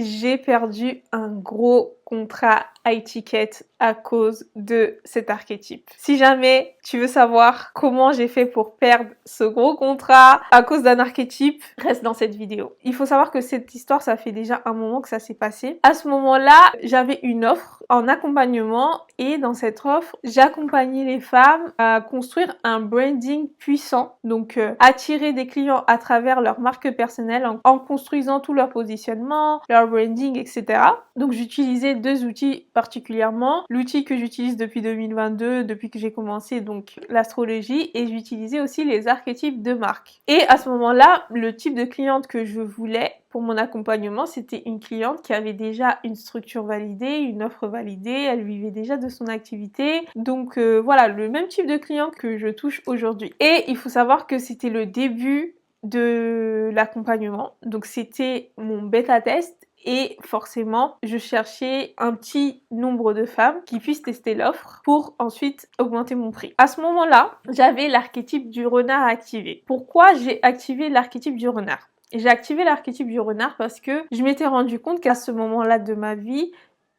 j'ai perdu un gros contrat high ticket à cause de cet archétype. Si jamais tu veux savoir comment j'ai fait pour perdre ce gros contrat à cause d'un archétype, reste dans cette vidéo. Il faut savoir que cette histoire, ça fait déjà un moment que ça s'est passé. À ce moment-là, j'avais une offre en accompagnement et dans cette offre, j'accompagnais les femmes à construire un branding puissant. Donc, attirer des clients à travers leur marque personnelle en construisant tout leur positionnement, leur branding, etc. Donc, j'utilisais deux outils particulièrement. L'outil que j'utilise depuis 2022, depuis que j'ai commencé donc l'astrologie, et j'utilisais aussi les archétypes de marque. Et à ce moment-là, le type de cliente que je voulais pour mon accompagnement, c'était une cliente qui avait déjà une structure validée, une offre validée, elle vivait déjà de son activité. Donc voilà, le même type de cliente que je touche aujourd'hui. Et il faut savoir que c'était le début de l'accompagnement. Donc c'était mon bêta test. Et forcément, je cherchais un petit nombre de femmes qui puissent tester l'offre pour ensuite augmenter mon prix. À ce moment-là, j'avais l'archétype du renard activé. Pourquoi j'ai activé l'archétype du renard? J'ai activé l'archétype du renard parce que je m'étais rendu compte qu'à ce moment-là de ma vie,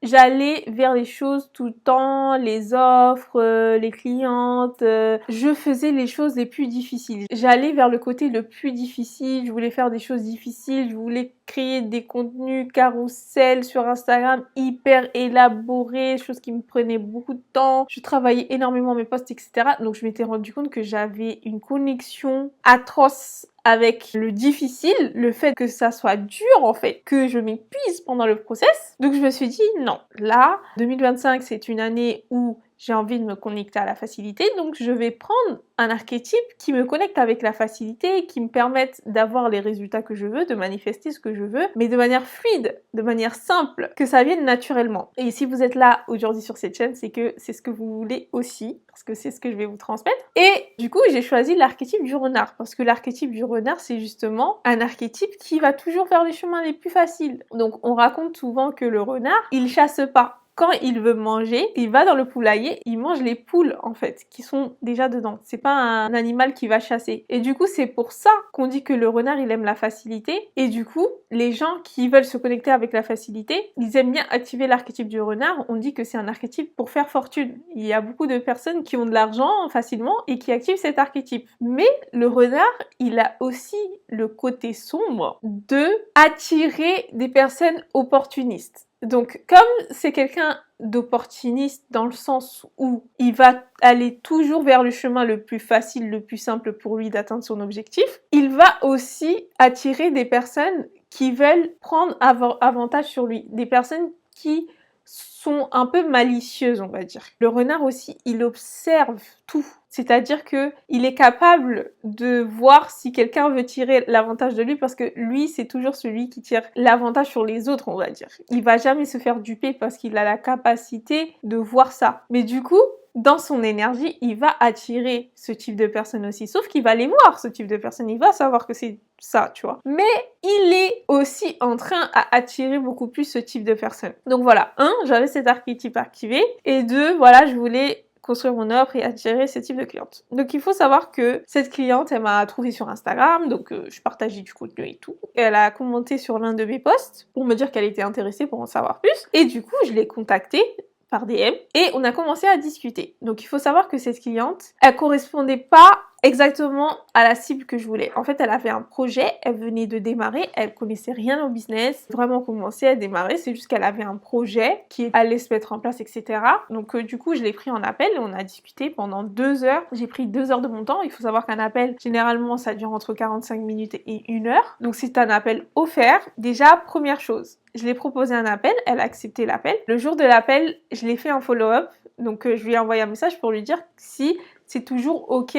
j'allais vers les choses tout le temps, les offres, les clientes, je faisais les choses les plus difficiles. J'allais vers le côté le plus difficile, je voulais faire des choses difficiles, je voulais créer des contenus carousel sur Instagram hyper élaborés, choses qui me prenaient beaucoup de temps. Je travaillais énormément mes posts, etc. Donc je m'étais rendu compte que j'avais une connexion atroce avec le difficile, le fait que ça soit dur en fait, que je m'épuise pendant le process. Donc je me suis dit non, là, 2025 c'est une année où j'ai envie de me connecter à la facilité, donc je vais prendre un archétype qui me connecte avec la facilité, qui me permette d'avoir les résultats que je veux, de manifester ce que je veux, mais de manière fluide, de manière simple, que ça vienne naturellement. Et si vous êtes là aujourd'hui sur cette chaîne, c'est que c'est ce que vous voulez aussi, parce que c'est ce que je vais vous transmettre. Et du coup, j'ai choisi l'archétype du renard, parce que l'archétype du renard, c'est justement un archétype qui va toujours faire les chemins les plus faciles. Donc, on raconte souvent que le renard, il chasse pas. Quand il veut manger, il va dans le poulailler, il mange les poules en fait, qui sont déjà dedans. C'est pas un animal qui va chasser. Et du coup, c'est pour ça qu'on dit que le renard, il aime la facilité. Et du coup, les gens qui veulent se connecter avec la facilité, ils aiment bien activer l'archétype du renard. On dit que c'est un archétype pour faire fortune. Il y a beaucoup de personnes qui ont de l'argent facilement et qui activent cet archétype. Mais le renard, il a aussi le côté sombre de attirer des personnes opportunistes. Donc, comme c'est quelqu'un d'opportuniste dans le sens où il va aller toujours vers le chemin le plus facile, le plus simple pour lui d'atteindre son objectif, il va aussi attirer des personnes qui veulent prendre avantage sur lui, des personnes qui sont un peu malicieuses, on va dire. Le renard aussi, il observe tout. C'est-à-dire que il est capable de voir si quelqu'un veut tirer l'avantage de lui parce que lui, c'est toujours celui qui tire l'avantage sur les autres, on va dire. Il va jamais se faire duper parce qu'il a la capacité de voir ça. Mais du coup, dans son énergie, il va attirer ce type de personnes aussi. Sauf qu'il va les voir, ce type de personnes. Il va savoir que c'est ça, tu vois. Mais il est aussi en train à attirer beaucoup plus ce type de personnes. Donc voilà, j'avais cet archétype activé. Et 2, voilà, je voulais construire mon offre et attirer ce type de cliente. Donc il faut savoir que cette cliente, elle m'a trouvée sur Instagram, donc je partageais du contenu et tout. Et elle a commenté sur l'un de mes posts pour me dire qu'elle était intéressée pour en savoir plus. Et du coup, je l'ai contactée par DM et on a commencé à discuter. Donc il faut savoir que cette cliente, elle correspondait pas exactement à la cible que je voulais. En fait, elle avait un projet, elle venait de démarrer, elle connaissait rien au business, vraiment commencer à démarrer, c'est juste qu'elle avait un projet qui allait se mettre en place, etc. Donc du coup, je l'ai pris en appel et on a discuté pendant 2 heures. J'ai pris 2 heures de mon temps. Il faut savoir qu'un appel, généralement, ça dure entre 45 minutes et 1 heure. Donc c'est un appel offert. Déjà, première chose, je lui ai proposé un appel, elle a accepté l'appel. Le jour de l'appel, je l'ai fait un follow-up, donc je lui ai envoyé un message pour lui dire si c'est toujours OK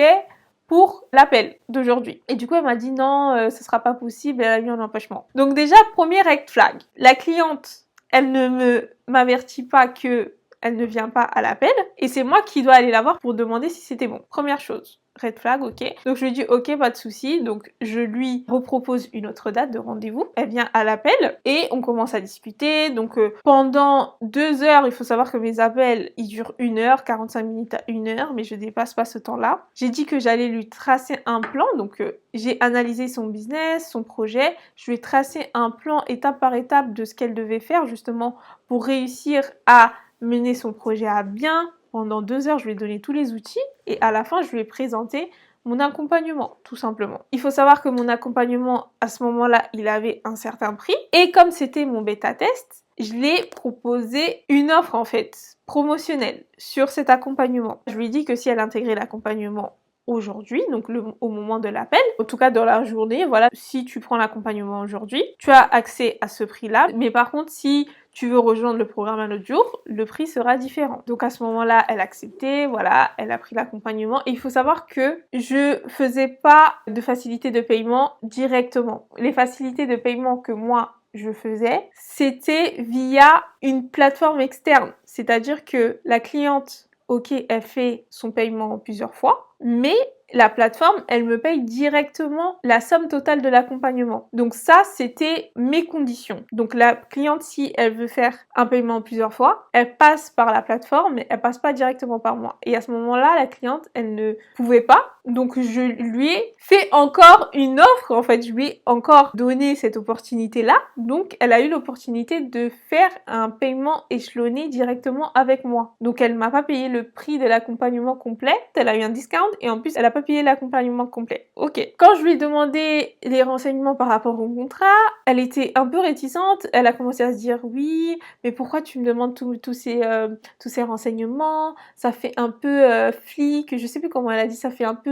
pour l'appel d'aujourd'hui. Et du coup, elle m'a dit non, ce sera pas possible, elle a mis en empêchement. Donc déjà, premier red flag. La cliente, elle ne m'avertit pas que elle ne vient pas à l'appel et c'est moi qui dois aller la voir pour demander si c'était bon. Première chose. red flag, ok. Donc je lui dis ok, pas de souci. Donc je lui repropose une autre date de rendez-vous. Elle vient à l'appel et on commence à discuter. Donc pendant 2 heures, il faut savoir que mes appels, ils durent 1 heure, 45 minutes à 1 heure, mais je dépasse pas ce temps-là. J'ai dit que j'allais lui tracer un plan. Donc j'ai analysé son business, son projet. Je lui ai tracé un plan étape par étape de ce qu'elle devait faire justement pour réussir à mener son projet à bien. Pendant 2 heures, je lui ai donné tous les outils et à la fin, je lui ai présenté mon accompagnement, tout simplement. Il faut savoir que mon accompagnement, à ce moment-là, il avait un certain prix. Et comme c'était mon bêta test, je lui ai proposé une offre, en fait, promotionnelle sur cet accompagnement. Je lui ai dit que si elle intégrait l'accompagnement aujourd'hui, donc au moment de l'appel, en tout cas dans la journée, voilà, si tu prends l'accompagnement aujourd'hui, tu as accès à ce prix-là, mais par contre, si tu veux rejoindre le programme un autre jour, le prix sera différent. Donc à ce moment-là, elle a accepté, voilà, elle a pris l'accompagnement. Et il faut savoir que je faisais pas de facilité de paiement directement. Les facilités de paiement que moi, je faisais, c'était via une plateforme externe. C'est-à-dire que la cliente, ok, elle fait son paiement plusieurs fois, mais la plateforme, elle me paye directement la somme totale de l'accompagnement. Donc ça, c'était mes conditions. Donc la cliente, si elle veut faire un paiement plusieurs fois, elle passe par la plateforme, mais elle passe pas directement par moi. Et à ce moment-là, la cliente, elle ne pouvait pas. Donc je lui ai fait encore une offre. En fait, je lui ai encore donné cette opportunité-là. Donc elle a eu l'opportunité de faire un paiement échelonné directement avec moi. Donc elle m'a pas payé le prix de l'accompagnement complet. Elle a eu un discount et en plus, elle a pas payé l'accompagnement complet. Ok. Quand je lui ai demandé les renseignements par rapport au contrat, elle était un peu réticente. Elle a commencé à se dire oui, mais pourquoi tu me demandes tous ces renseignements? Ça fait un peu flic. Je sais plus comment elle a dit. Ça fait un peu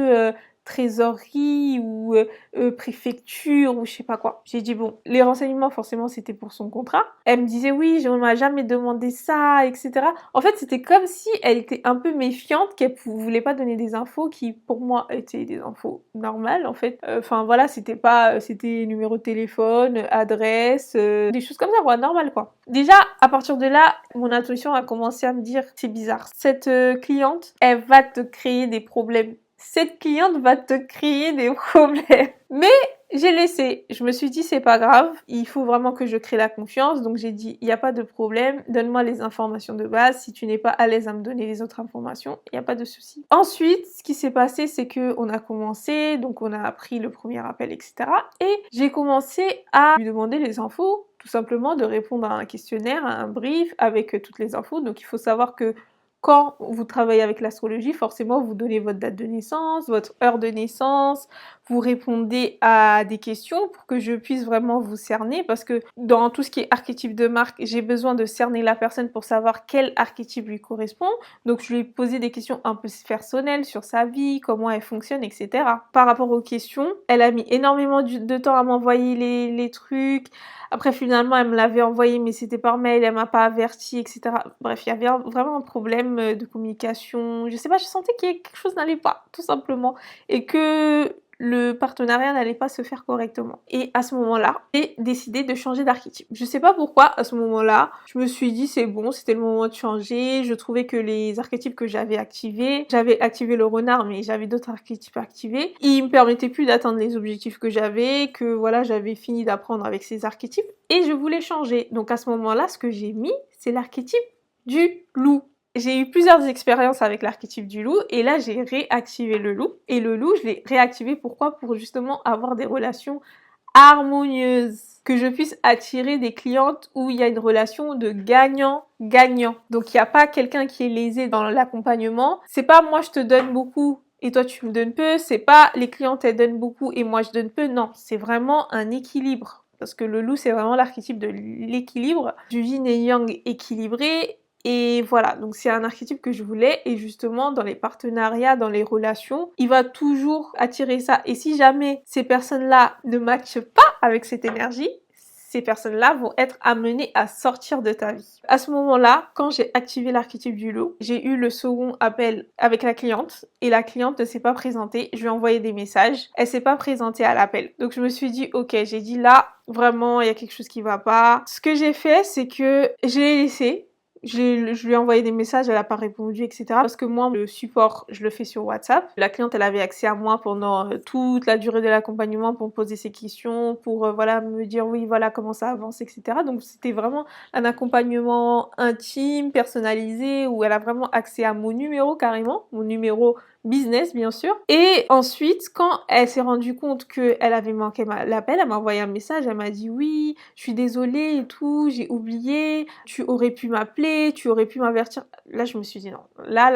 trésorerie ou préfecture ou je sais pas quoi. J'ai dit bon, les renseignements forcément c'était pour son contrat. Elle me disait oui, on m'a jamais demandé ça, etc. En fait c'était comme si elle était un peu méfiante, qu'elle voulait pas donner des infos qui pour moi étaient des infos normales en fait. Enfin voilà, c'était numéro de téléphone, adresse, des choses comme ça quoi, normal quoi. Déjà à partir de là, mon intuition a commencé à me dire c'est bizarre. Cette cliente, elle va te créer des problèmes. Cette cliente va te créer des problèmes. Mais j'ai laissé. Je me suis dit, c'est pas grave. Il faut vraiment que je crée la confiance. Donc, j'ai dit, il n'y a pas de problème. Donne-moi les informations de base. Si tu n'es pas à l'aise à me donner les autres informations, il n'y a pas de souci. Ensuite, ce qui s'est passé, c'est que on a commencé. Donc, on a pris le premier appel, etc. Et j'ai commencé à lui demander les infos. Tout simplement de répondre à un questionnaire, à un brief avec toutes les infos. Donc, il faut savoir que quand vous travaillez avec l'astrologie, forcément, vous donnez votre date de naissance, votre heure de naissance, vous répondez à des questions pour que je puisse vraiment vous cerner parce que dans tout ce qui est archétype de marque, j'ai besoin de cerner la personne pour savoir quel archétype lui correspond. Donc, je lui ai posé des questions un peu personnelles sur sa vie, comment elle fonctionne, etc. Par rapport aux questions, elle a mis énormément de temps à m'envoyer les trucs. Après, finalement, elle me l'avait envoyé, mais c'était par mail, elle m'a pas averti, etc. Bref, il y avait vraiment un problème de communication. Je sais pas, je sentais qu'il y avait quelque chose n'allait pas, tout simplement. Et que le partenariat n'allait pas se faire correctement. Et à ce moment-là, j'ai décidé de changer d'archétype. Je sais pas pourquoi, à ce moment-là, je me suis dit c'est bon, c'était le moment de changer. Je trouvais que les archétypes que j'avais activé le renard, mais j'avais d'autres archétypes activés. Ils me permettaient plus d'atteindre les objectifs que j'avais, que voilà, j'avais fini d'apprendre avec ces archétypes. Et je voulais changer. Donc à ce moment-là, ce que j'ai mis, c'est l'archétype du loup. J'ai eu plusieurs expériences avec l'archétype du loup et là j'ai réactivé le loup. Et le loup, je l'ai réactivé pourquoi? Pour justement avoir des relations harmonieuses, que je puisse attirer des clientes où il y a une relation de gagnant-gagnant. Donc il n'y a pas quelqu'un qui est lésé dans l'accompagnement. C'est pas moi je te donne beaucoup et toi tu me donnes peu. C'est pas les clientes elles donnent beaucoup et moi je donne peu. Non, c'est vraiment un équilibre. Parce que le loup, c'est vraiment l'archétype de l'équilibre, du yin et yang équilibré. Et voilà, donc c'est un archétype que je voulais et justement dans les partenariats, dans les relations, il va toujours attirer ça. Et si jamais ces personnes-là ne matchent pas avec cette énergie, ces personnes-là vont être amenées à sortir de ta vie. À ce moment-là, quand j'ai activé l'archétype du loup, j'ai eu le second appel avec la cliente et la cliente ne s'est pas présentée. Je lui ai envoyé des messages. Elle s'est pas présentée à l'appel. Donc je me suis dit, ok, j'ai dit là, vraiment, il y a quelque chose qui va pas. Ce que j'ai fait, c'est que je l'ai laissé. Je lui ai envoyé des messages, elle a pas répondu, etc. Parce que moi, le support, je le fais sur WhatsApp. La cliente, elle avait accès à moi pendant toute la durée de l'accompagnement pour me poser ses questions, pour voilà me dire oui, voilà comment ça avance, etc. Donc c'était vraiment un accompagnement intime, personnalisé, où elle a vraiment accès à mon numéro carrément, mon numéro business bien sûr. Et ensuite, quand elle s'est rendue compte qu'elle avait manqué l'appel, elle m'a envoyé un message, elle m'a dit oui, je suis désolée et tout, j'ai oublié, tu aurais pu m'appeler, tu aurais pu m'avertir. Là, je me suis dit non, là,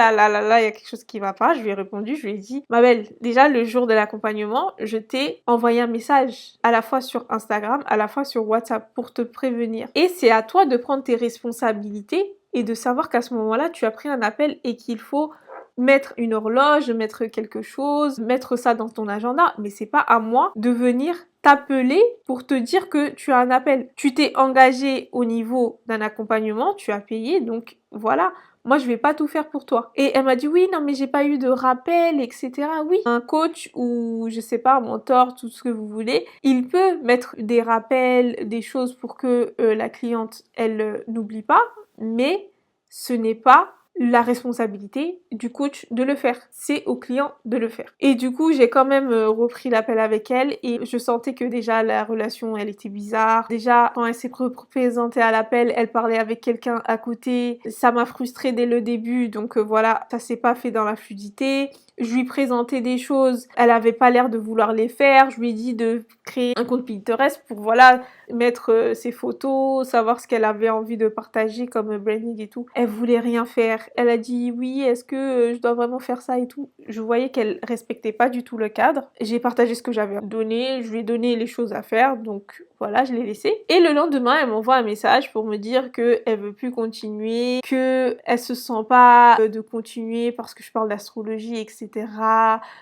il y a quelque chose qui va pas. Je lui ai répondu, je lui ai dit, ma belle, déjà le jour de l'accompagnement, je t'ai envoyé un message à la fois sur Instagram, à la fois sur WhatsApp pour te prévenir. Et c'est à toi de prendre tes responsabilités et de savoir qu'à ce moment-là, tu as pris un appel et qu'il faut mettre une horloge, mettre quelque chose, mettre ça dans ton agenda, mais c'est pas à moi de venir t'appeler pour te dire que tu as un appel. Tu t'es engagé au niveau d'un accompagnement, tu as payé, donc voilà. Moi, je vais pas tout faire pour toi. Et elle m'a dit oui, non, mais j'ai pas eu de rappel, etc. Oui, un coach ou je sais pas, un mentor, tout ce que vous voulez, il peut mettre des rappels, des choses pour que la cliente, elle n'oublie pas, mais ce n'est pas la responsabilité du coach de le faire. C'est au client de le faire. Et du coup, j'ai quand même repris l'appel avec elle et je sentais que déjà la relation, elle était bizarre. Déjà, quand elle s'est présentée à l'appel, elle parlait avec quelqu'un à côté. Ça m'a frustrée dès le début, donc voilà, ça s'est pas fait dans la fluidité. Je lui présentais des choses, elle avait pas l'air de vouloir les faire. Je lui ai dit de créer un compte Pinterest pour voilà mettre ses photos, savoir ce qu'elle avait envie de partager comme branding et tout. Elle voulait rien faire. Elle a dit oui, est-ce que je dois vraiment faire ça et tout. Je voyais qu'elle respectait pas du tout le cadre. J'ai partagé ce que j'avais donné, je lui ai donné les choses à faire, donc voilà, je l'ai laissé. Et le lendemain, elle m'envoie un message pour me dire que elle veut plus continuer, que elle se sent pas de continuer parce que je parle d'astrologie, etc.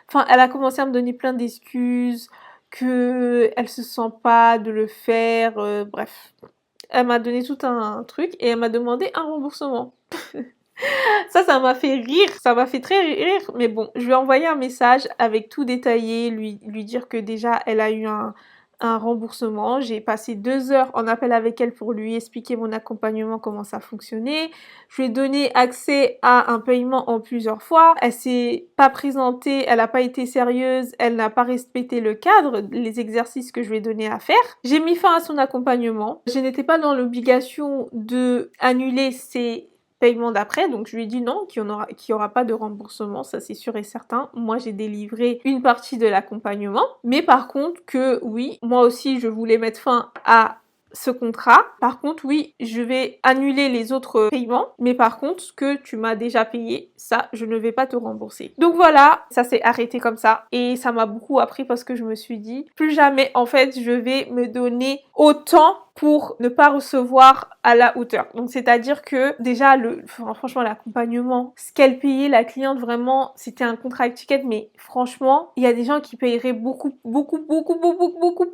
Enfin, elle a commencé à me donner plein d'excuses, que elle se sent pas de le faire, bref. Elle m'a donné tout un truc et elle m'a demandé un remboursement. Ça m'a fait rire, ça m'a fait très rire, mais bon, je lui ai envoyé un message avec tout détaillé, lui dire que déjà elle a eu un remboursement. J'ai passé 2 heures en appel avec elle pour lui expliquer mon accompagnement, comment ça fonctionnait. Je lui ai donné accès à un paiement en plusieurs fois. Elle s'est pas présentée, elle n'a pas été sérieuse, elle n'a pas respecté le cadre, les exercices que je lui ai donné à faire. J'ai mis fin à son accompagnement. Je n'étais pas dans l'obligation de annuler ses paiement d'après, donc je lui ai dit non, qu'il y aura pas de remboursement, ça c'est sûr et certain. Moi j'ai délivré une partie de l'accompagnement, mais par contre que oui, moi aussi je voulais mettre fin à ce contrat. Par contre, oui, je vais annuler les autres paiements, mais par contre, ce que tu m'as déjà payé, ça, je ne vais pas te rembourser. Donc voilà, ça s'est arrêté comme ça et ça m'a beaucoup appris parce que je me suis dit, plus jamais, en fait, je vais me donner autant pour ne pas recevoir à la hauteur. Donc c'est-à-dire que déjà franchement l'accompagnement, ce qu'elle payait la cliente vraiment, c'était un contrat avec ticket, mais franchement, il y a des gens qui paieraient beaucoup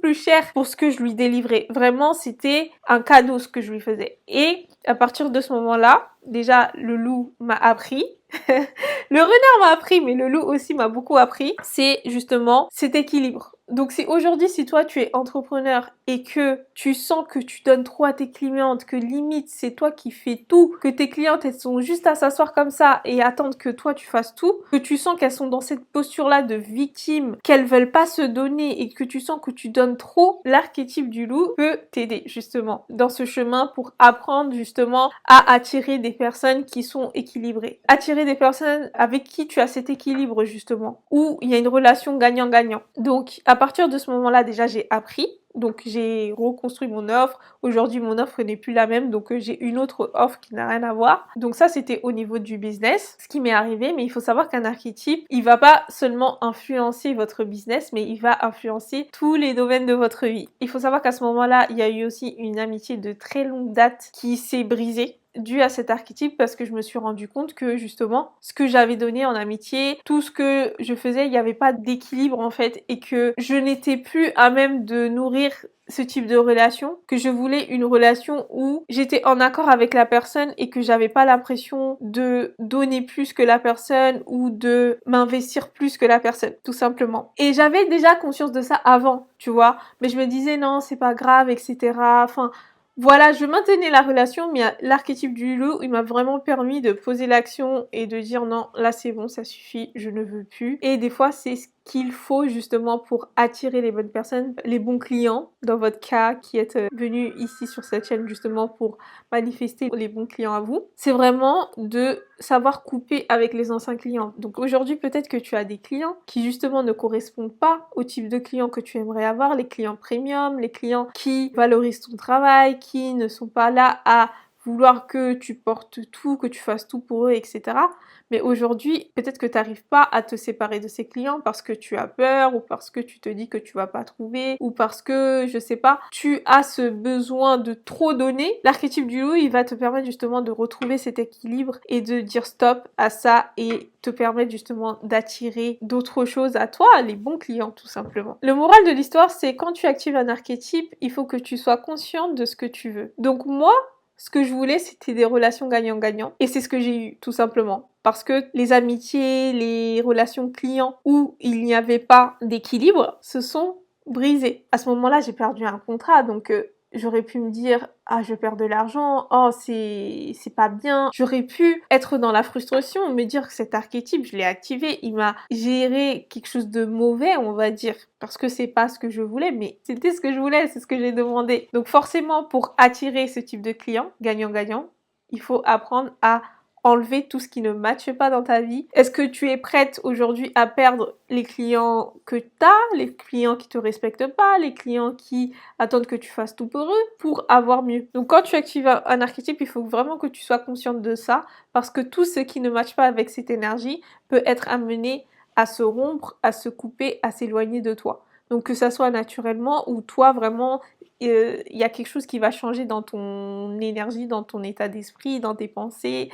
plus cher pour ce que je lui délivrais. Vraiment, c'était un cadeau ce que je lui faisais. Et à partir de ce moment-là, déjà le loup m'a appris le renard m'a appris, mais le loup aussi m'a beaucoup appris, c'est justement cet équilibre. Donc si aujourd'hui, si toi tu es entrepreneur et que tu sens que tu donnes trop à tes clientes, que limite c'est toi qui fais tout, que tes clientes elles sont juste à s'asseoir comme ça et attendre que toi tu fasses tout, que tu sens qu'elles sont dans cette posture-là de victime, qu'elles veulent pas se donner et que tu sens que tu donnes trop, l'archétype du loup peut t'aider justement dans ce chemin pour apprendre justement à attirer des personnes qui sont équilibrées. Attirer des personnes avec qui tu as cet équilibre justement, où il y a une relation gagnant-gagnant. Donc à partir de ce moment-là, déjà j'ai appris. Donc j'ai reconstruit mon offre. Aujourd'hui, mon offre n'est plus la même, donc j'ai une autre offre qui n'a rien à voir. Donc ça, c'était au niveau du business, ce qui m'est arrivé. Mais il faut savoir qu'un archétype, il va pas seulement influencer votre business, mais il va influencer tous les domaines de votre vie. Il faut savoir qu'à ce moment-là, il y a eu aussi une amitié de très longue date qui s'est brisée dû à cet archétype parce que je me suis rendu compte que justement ce que j'avais donné en amitié, tout ce que je faisais, il n'y avait pas d'équilibre en fait et que je n'étais plus à même de nourrir ce type de relation, que je voulais une relation où j'étais en accord avec la personne et que j'avais pas l'impression de donner plus que la personne ou de m'investir plus que la personne, tout simplement. Et j'avais déjà conscience de ça avant, tu vois, mais je me disais non, c'est pas grave, etc. Enfin, Voilà, je maintenais la relation, mais l'archétype du loup, il m'a vraiment permis de poser l'action et de dire non, là c'est bon, ça suffit, je ne veux plus. Et des fois, c'est ce qu'il faut justement pour attirer les bonnes personnes, les bons clients, dans votre cas, qui êtes venu ici sur cette chaîne justement pour manifester les bons clients à vous. C'est vraiment de savoir couper avec les anciens clients. Donc aujourd'hui, peut-être que tu as des clients qui justement ne correspondent pas au type de clients que tu aimerais avoir, les clients premium, les clients qui valorisent ton travail, qui ne sont pas là à vouloir que tu portes tout, que tu fasses tout pour eux, etc. Mais aujourd'hui, peut-être que tu n'arrives pas à te séparer de ces clients parce que tu as peur ou parce que tu te dis que tu vas pas trouver ou parce que, je sais pas, tu as ce besoin de trop donner. L'archétype du loup, il va te permettre justement de retrouver cet équilibre et de dire stop à ça et te permettre justement d'attirer d'autres choses à toi, les bons clients tout simplement. Le moral de l'histoire, c'est quand tu actives un archétype, il faut que tu sois consciente de ce que tu veux. Donc moi, ce que je voulais, c'était des relations gagnant-gagnant. Et c'est ce que j'ai eu, tout simplement. Parce que les amitiés, les relations clients où il n'y avait pas d'équilibre se sont brisées. À ce moment-là, j'ai perdu un contrat, donc j'aurais pu me dire ah je perds de l'argent, oh c'est pas bien. J'aurais pu être dans la frustration, me dire que cet archétype je l'ai activé, il m'a géré quelque chose de mauvais on va dire, parce que c'est pas ce que je voulais, mais c'était ce que je voulais, c'est ce que j'ai demandé. Donc forcément pour attirer ce type de client, gagnant-gagnant, il faut apprendre à enlever tout ce qui ne matche pas dans ta vie. Est-ce que tu es prête aujourd'hui à perdre les clients que tu as, les clients qui te respectent pas, les clients qui attendent que tu fasses tout pour eux, pour avoir mieux? Donc quand tu actives un archétype, il faut vraiment que tu sois consciente de ça, parce que tout ce qui ne matche pas avec cette énergie peut être amené à se rompre, à se couper, à s'éloigner de toi. Donc que ça soit naturellement ou toi vraiment il y a quelque chose qui va changer dans ton énergie, dans ton état d'esprit, dans tes pensées,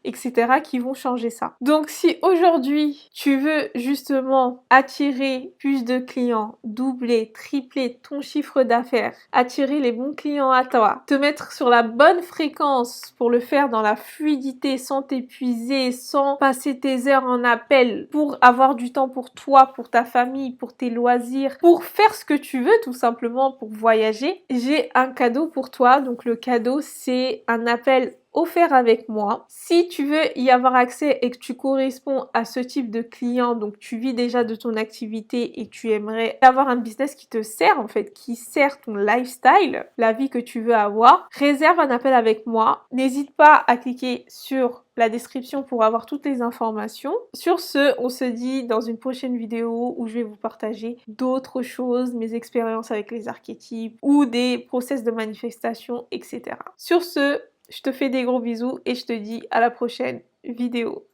etc. qui vont changer ça. Donc si aujourd'hui tu veux justement attirer plus de clients, doubler, tripler ton chiffre d'affaires, attirer les bons clients à toi, te mettre sur la bonne fréquence pour le faire dans la fluidité, sans t'épuiser, sans passer tes heures en appel, pour avoir du temps pour toi, pour ta famille, pour tes loisirs, pour faire ce que tu veux tout simplement, pour voyager, j'ai un cadeau pour toi. Donc le cadeau, c'est un appel offert avec moi. Si tu veux y avoir accès et que tu corresponds à ce type de client, donc tu vis déjà de ton activité et tu aimerais avoir un business qui te sert en fait, qui sert ton lifestyle, la vie que tu veux avoir, réserve un appel avec moi. N'hésite pas à cliquer sur la description pour avoir toutes les informations. Sur ce, on se dit dans une prochaine vidéo où je vais vous partager d'autres choses, mes expériences avec les archétypes ou des process de manifestation, etc. Sur ce, je te fais des gros bisous et je te dis à la prochaine vidéo.